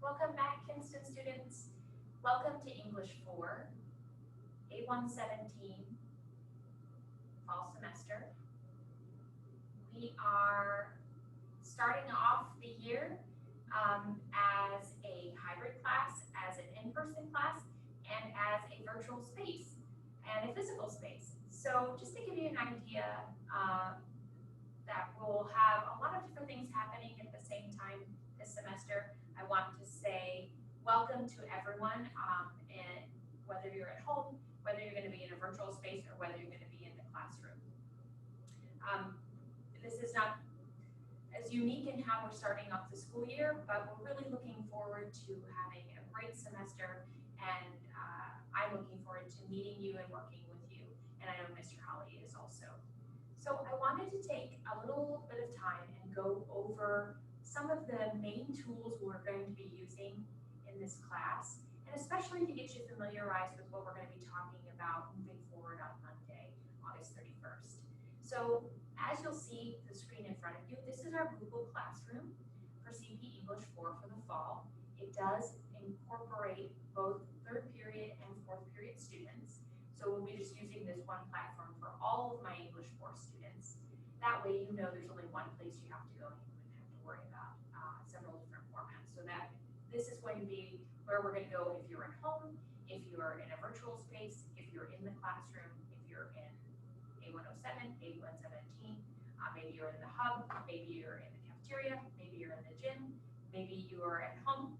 Welcome back, Kinston students. Welcome to English 4, A117, fall semester. We are starting off the year as a hybrid class, as an in-person class, and as a virtual space and a physical space. So just to give you an idea, that we'll have a lot of different things happening at the same time this semester. I want to say welcome to everyone, and whether you're at home, whether you're going to be in a virtual space, or whether you're going to be in the classroom. This is not as unique in how we're starting off the school year, but we're really looking forward to having a great semester, and I'm looking forward to meeting you and working with you, and I know Mr. Holly is also. So I wanted to take a little bit of time and go over some of the main tools we're going to be using in this class, and especially to get you familiarized with what we're going to be talking about moving forward on Monday, August 31st. So as you'll see the screen in front of you, this is our Google Classroom for CP English 4 for the fall. It does incorporate both third period and fourth period students. So we'll be just using this one platform for all of my English 4 students. That way you know there's only one place you have to go and you wouldn't have to worry about several different formats. So that this is going to be where we're going to go if you're at home, if you're in a virtual space, if you're in the classroom, if you're in A107, A117, maybe you're in the hub, maybe you're in the cafeteria, maybe you're in the gym, maybe you are at home.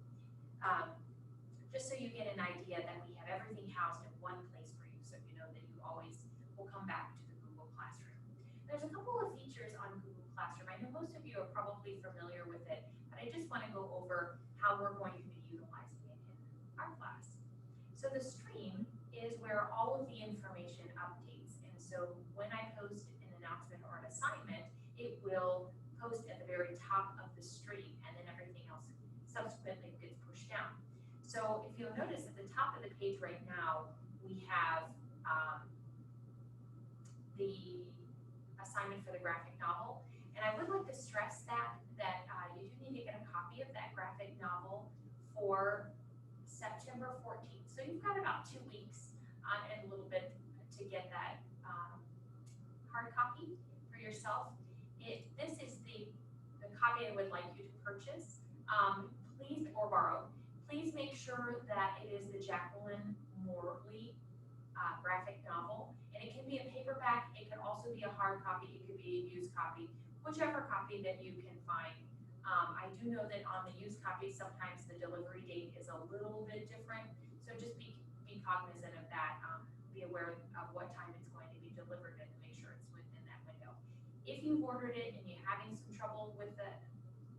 Just so you get an idea that we have everything housed in one place for you, so you know that you always will come back to the Google Classroom. There's a couple of features on Google Classroom. I know most of you are probably familiar with it, but I just want to go over how we're going to be utilizing it in our class. So the stream is where all of the information updates, and so when I post an announcement or an assignment, it will post at the very top of the stream, and then everything else subsequently gets pushed down. So if you'll notice at the top of the page right now, we have the assignment for the graphic novel. And I would like to stress that you do need to get a copy of that graphic novel for September 14th. So you've got about 2 weeks and a little bit to get that hard copy for yourself. This is the copy I would like you to purchase, please, or borrow. Please make sure that it is the Jacqueline Morley graphic novel, and it can be a paperback, it can also be a hard copy, it could be a used copy, whichever copy that you can find. I do know that on the used copy, sometimes the delivery date is a little bit different, so just be cognizant of that. Be aware of what time it's going to be delivered and make sure it's within that window. If you've ordered it and you're having some trouble with it,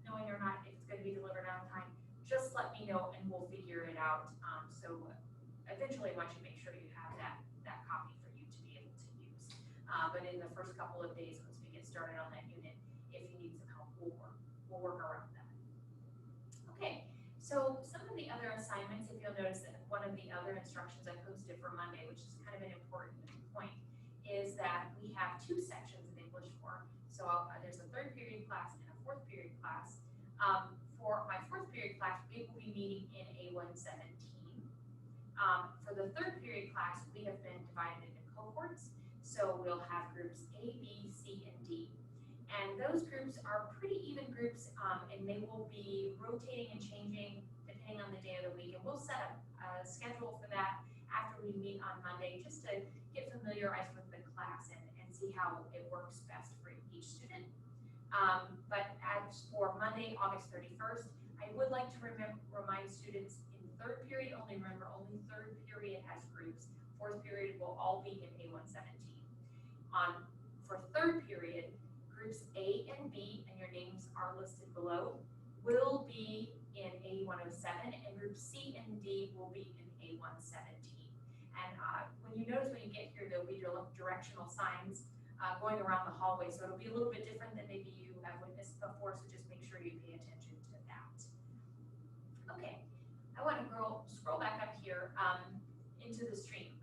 knowing or not if it's going to be delivered on time, just let me know and we'll figure it out. So eventually, once you make sure you have that copy for you to be able to use. But in the first couple of days, once we get started on that unit, if you need some help, we'll work around that. Okay, so some of the other assignments, if you'll notice that one of the other instructions I posted for Monday, which is kind of an important point, is that we have 2 sections of English 4. So there's a third period class and a fourth period class. For my fourth period class, we will be meeting in A117. For the third period class, we have been divided into cohorts. So we'll have groups A, B, C, and D. And those groups are pretty even groups, and they will be rotating and changing depending on the day of the week. And we'll set up a schedule for that after we meet on Monday, just to get familiarized with the class and see how it works best for each student. But as for Monday, August 31st, I would like to remind students in third period only, remember only third period has groups. Fourth period will all be in A117. For third period, groups A and B, and your names are listed below, will be in A107, and groups C and D will be in A117. And when you notice when you get here, there'll be directional signs going around the hallway, so it'll be a little bit different than maybe you have witnessed before, so just make sure you pay attention to that. Okay, I want to scroll back up here into the stream.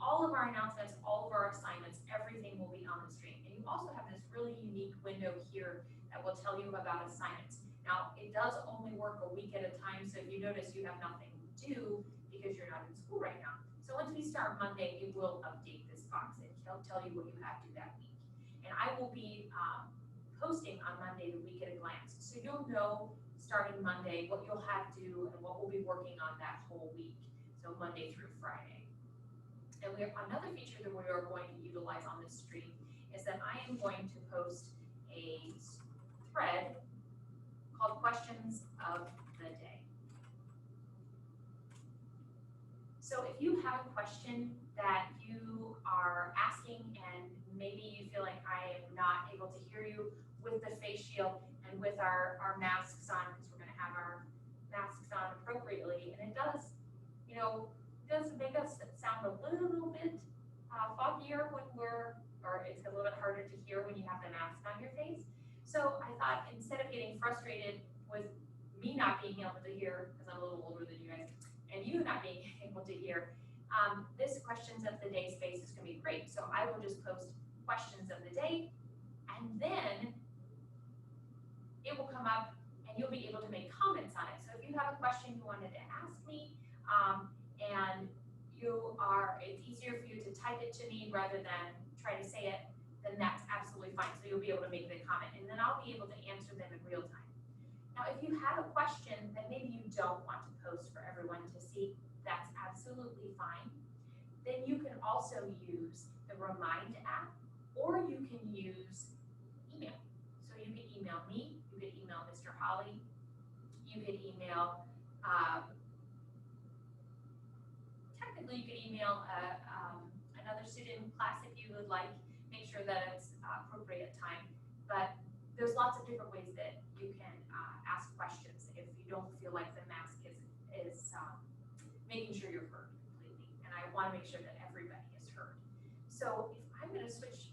All of our announcements, all of our assignments, everything will be on the stream. And you also have this really unique window here that will tell you about assignments. Now, it does only work a week at a time, so if you notice you have nothing to do because you're not in school right now. So once we start Monday, it will update this box and it'll tell you what you have to do that week. And I will be posting on Monday the week at a glance. So you'll know starting Monday what you'll have to do and what we'll be working on that whole week. So Monday through Friday. And another feature that we are going to utilize on this stream is that I am going to post a thread called Questions of the Day. So if you have a question that you are asking and maybe you feel like I am not able to hear you with the face shield and with our masks on, because we're going to have our masks on appropriately, and it does, does make us sound a little bit foggier when or it's a little bit harder to hear when you have the mask on your face. So I thought instead of getting frustrated with me not being able to hear, because I'm a little older than you guys, and you not being able to hear, this questions of the day space is going to be great. So I will just post questions of the day, and then it will come up and you'll be able to make comments on it. So if you have a question you wanted to ask me, and it's easier for you to type it to me rather than try to say it, then that's absolutely fine. So you'll be able to make the comment, and then I'll be able to answer them in real time. Now, if you have a question that maybe you don't want to post for everyone to see, that's absolutely fine. Then you can also use the Remind app, or you can use email. So you can email me, you can email Mr. Holly, you can email, technically you can email another student in class if you would like. Make sure that it's appropriate time, but there's lots of different ways that you can ask questions if you don't feel like the mask is making sure you're heard completely. And I want to make sure that everybody is heard. So if I'm going to switch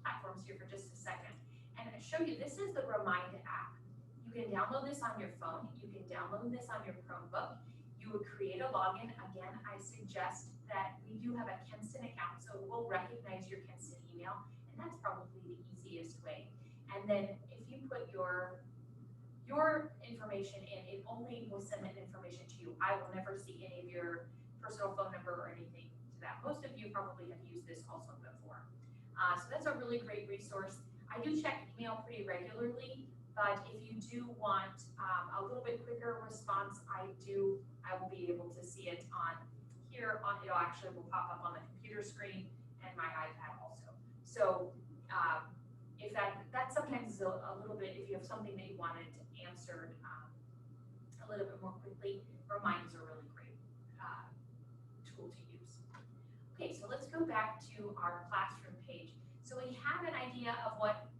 platforms here for just a second and show you, this is the Remind app. You can download this on your phone. You can download this on your Chromebook. You would create a login. Again, I suggest that we do have a Kenston account, so it will recognize your Kenston email, and that's probably the easiest way. And then if you put your information in, it only will send that information to you. I will never see any of your personal phone number or anything to that. Most of you probably have used this also before. So that's a really great resource. I do check email pretty regularly, but if you do want a little bit quicker response, I will be able to see it on here. It actually will pop up on the computer screen and my iPad also. So if that sometimes is a little bit, if you have something that you wanted answered a little bit more quickly, Remind is a really great tool to use. Okay, so let's go back to our classroom page. So we have an idea of what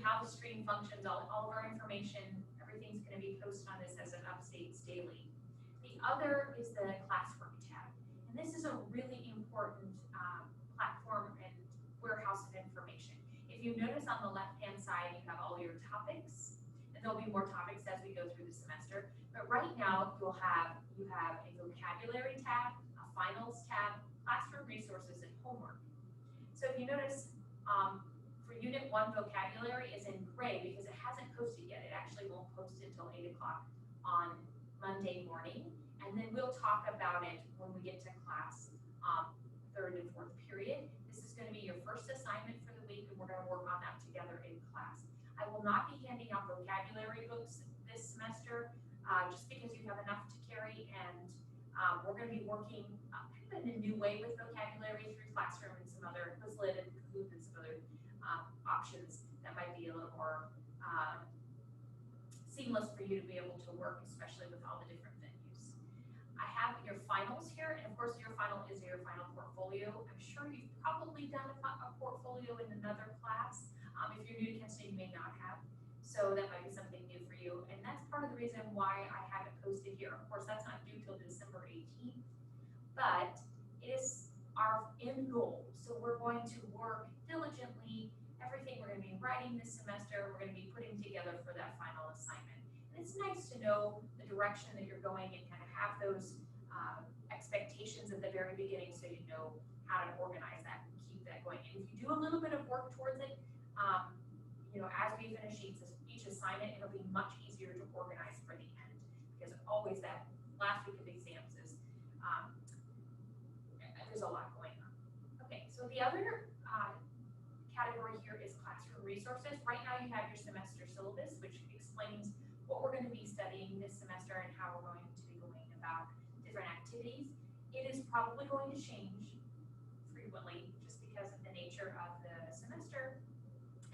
how the stream functions, all of our information, everything's going to be posted on this as it updates daily. The other is the classwork tab, and this is a really important platform and warehouse of information. If you notice on the left-hand side, you have all your topics, and there'll be more topics as we go through the semester. But right now, you have a vocabulary tab, a finals tab, classroom resources, and homework. So if you notice, for Unit 1, vocabulary is in gray because it hasn't posted yet. It actually won't post until 8 o'clock on Monday morning, and then we'll talk about it when we get to class, third and fourth period. This is going to be your first assignment for the week, and we're going to work on that together in class. I will not be handing out vocabulary books this semester, just because you have enough to carry, and we're going to be working kind of in a new way with vocabulary through Classroom and some other Quizlet and Kahoot and some other options that might be a little more seamless for you to be able to work, especially with all the different venues. I have your finals here, and of course your final is your final portfolio. I'm sure you've probably done a portfolio in another class. If you're new to Kenston, you may not have, so that might be something new for you, and that's part of the reason why I have it posted here. Of course, that's not due till December 18th, but it is our end goal, so we're going to work diligently. Everything we're going to be writing this semester, we're going to be putting together for that final assignment. And it's nice to know the direction that you're going and kind of have those expectations at the very beginning, so you know how to organize that and keep that going. And if you do a little bit of work towards it, as we you finish each assignment, it'll be much easier to organize for the end, because always that last week of exams is, there's a lot going on. Okay, so the other category here is classroom resources. Right now you have your semester syllabus, which explains what we're going to be studying this semester and how we're going to be going about different activities. It is probably going to change frequently just because of the nature of the semester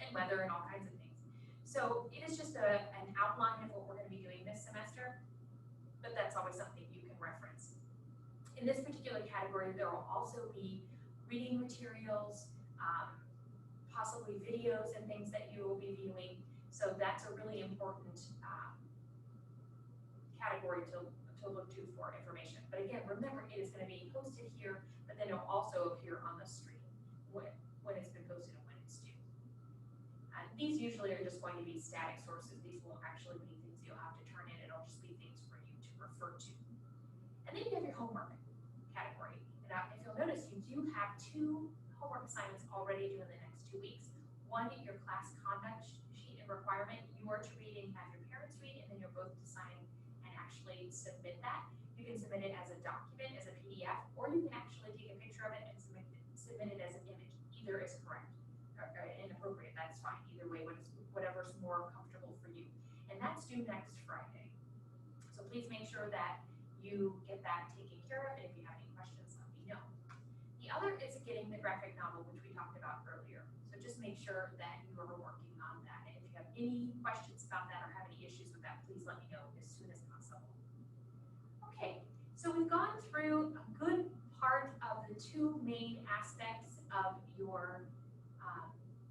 and weather and all kinds of things. So it is just an outline of what we're going to be doing this semester, but that's always something you can reference. In this particular category, there will also be reading materials, possibly videos and things that you will be viewing. So that's a really important category to look to for information. But again, remember, it is going to be posted here, but then it'll also appear on the screen when it's been posted and when it's due. These usually are just going to be static sources. These won't actually be things you'll have to turn in. It'll just be things for you to refer to. And then you have your homework category. Now, if you'll notice, you do have 2 homework assignments already due in the next 2 weeks. One, your class conduct sheet and requirement, you are to read and have your parents read, and then you're both to sign and actually submit that. You can submit it as a document, as a PDF, or you can actually take a picture of it and submit it as an image. Either is correct or inappropriate, that's fine. Either way, whatever's more comfortable for you. And that's due next Friday. So please make sure that you get that taken care of, and if you have any questions, let me know. The other is getting the graphic novel, which we talked about earlier. So just make sure that you are working on that. And if you have any questions about that or have any issues with that, please let me know as soon as possible. Okay, so we've gone through a good part of the 2 main aspects of your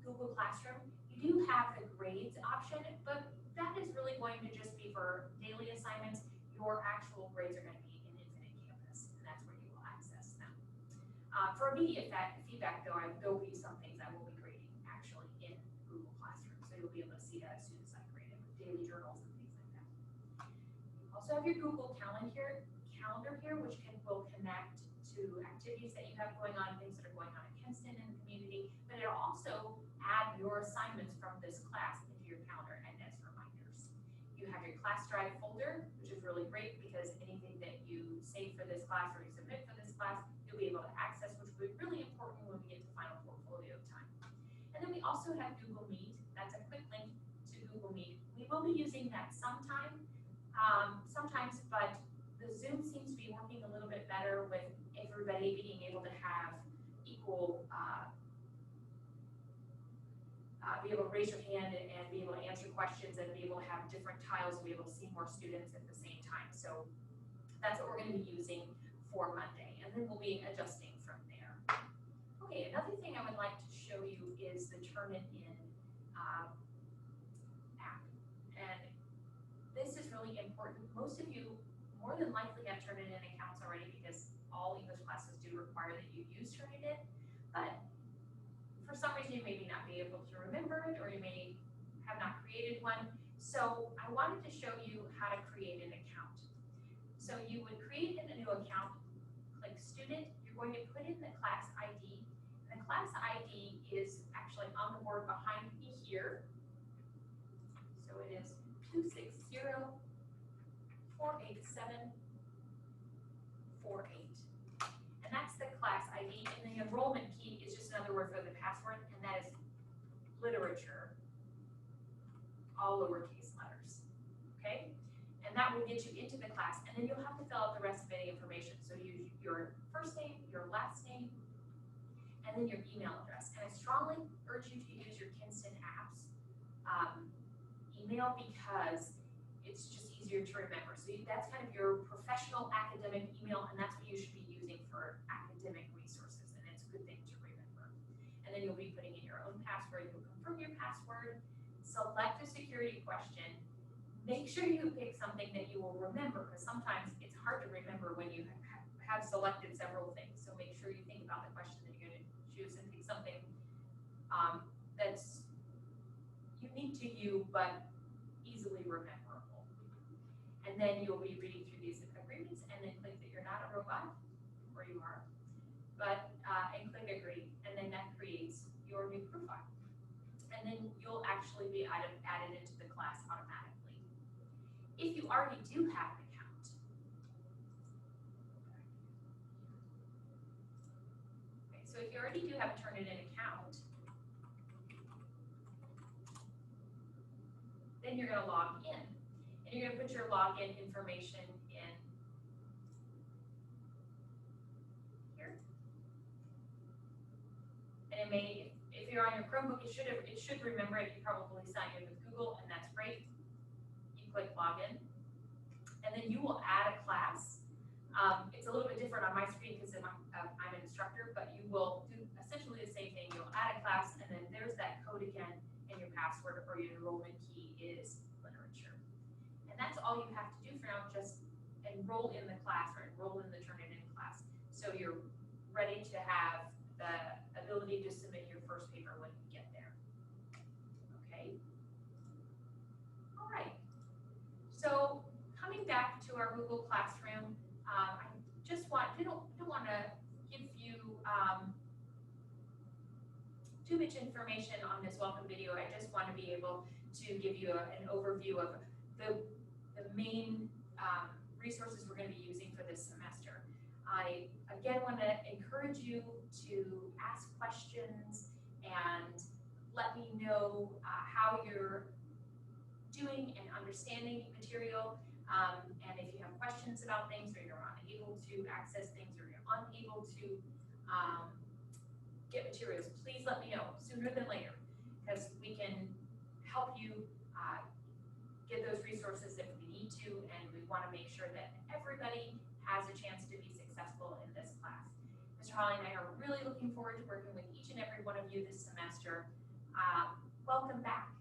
Google Classroom. You do have the grades option, but that is really going to just be for daily assignments. Your actual grades are going to be in Infinite Campus, and that's where you will access them. For immediate feedback, though, there will be some things I will be grading actually in Google Classroom, so you'll be able to see that as soon as I grade it with daily journals and things like that. You also have your Google calendar here, which will connect to activities that you have going on, things that are going on at Kinston and the community, but it'll also add your assignments from this class into your calendar and as reminders. You have your class drive folder, which is really great because anything that you save for this class or you submit for this class, you'll be able to access, which will be really important when we get to final portfolio time. And then we also have Google Meet. That's a quick link to Google Meet. We will be using that sometimes, but the Zoom seems to be working a little bit better with everybody being able to have equal, be able to raise your hand and be able to answer questions and be able to have different tiles and be able to see more students at the same time. So that's what we're going to be using for Monday, and then we'll be adjusting from there. Okay, another thing I would like to show you is the Turnitin app. And this is really important. Most of you more than likely have Turnitin accounts already because all English classes do require that you use Turnitin, but for some reason you may not be able to remember it, or you may have not created one. So I wanted to show you how to create an account. So you would create a new account, click student, you're going to put in the class ID. And the class ID is actually on the board behind me here. So it is 260-487-48. And that's the class ID, and the enrollment key is just another word for the password, and that is literature, all lowercase letters, okay? And that will get you into the class, and then you'll have to fill out the rest of any information. So use your first name, your last name, and then your email address. And I strongly urge you to use your Kinston apps email because it's just easier to remember. So that's kind of your professional academic email, and that's what you should be using for academic resources, and it's a good thing to remember. And then you'll be putting in your own password. You'll confirm your password, select a security question, make sure you pick something that you will remember, because sometimes it's hard to remember when you have selected several things. So make sure you think about the question that you're going to choose and pick something that's unique to you but easily rememberable. And then you'll be reading through these agreements and then click that you're not a robot, or you are, but and click agree, and then that creates your new profile. And then you'll actually be If you already do have an account, okay, so if you already do have a Turnitin account, then you're gonna log in. And you're gonna put your login information in here. And it may, if you're on your Chromebook, it should remember it. You probably signed in with Google, and that's great. You click login, and then you will add a class. It's a little bit different on my screen because I'm an instructor, but you will do essentially the same thing. You'll add a class, and then there's that code again, and your password or your enrollment key is literature. And that's all you have to do for now, just enroll in the class or enroll in the Turnitin class. So you're ready to have the ability to submit your first paper when you get there. Okay? All right. So coming back to our Google Classroom, I just don't want to give you too much information on this welcome video. I just want to be able to give you an overview of the main resources we're going to be using for this semester. I again want to encourage you to ask questions and let me know how you're doing and understanding material. And if you have questions about things, or you're unable to access things, or you're unable to get materials, please let me know sooner than later, because we can help you get those resources if we need to, and we want to make sure that everybody has a chance to be successful in this class. Mr. Hawley and I are really looking forward to working with each and every one of you this semester. Welcome back.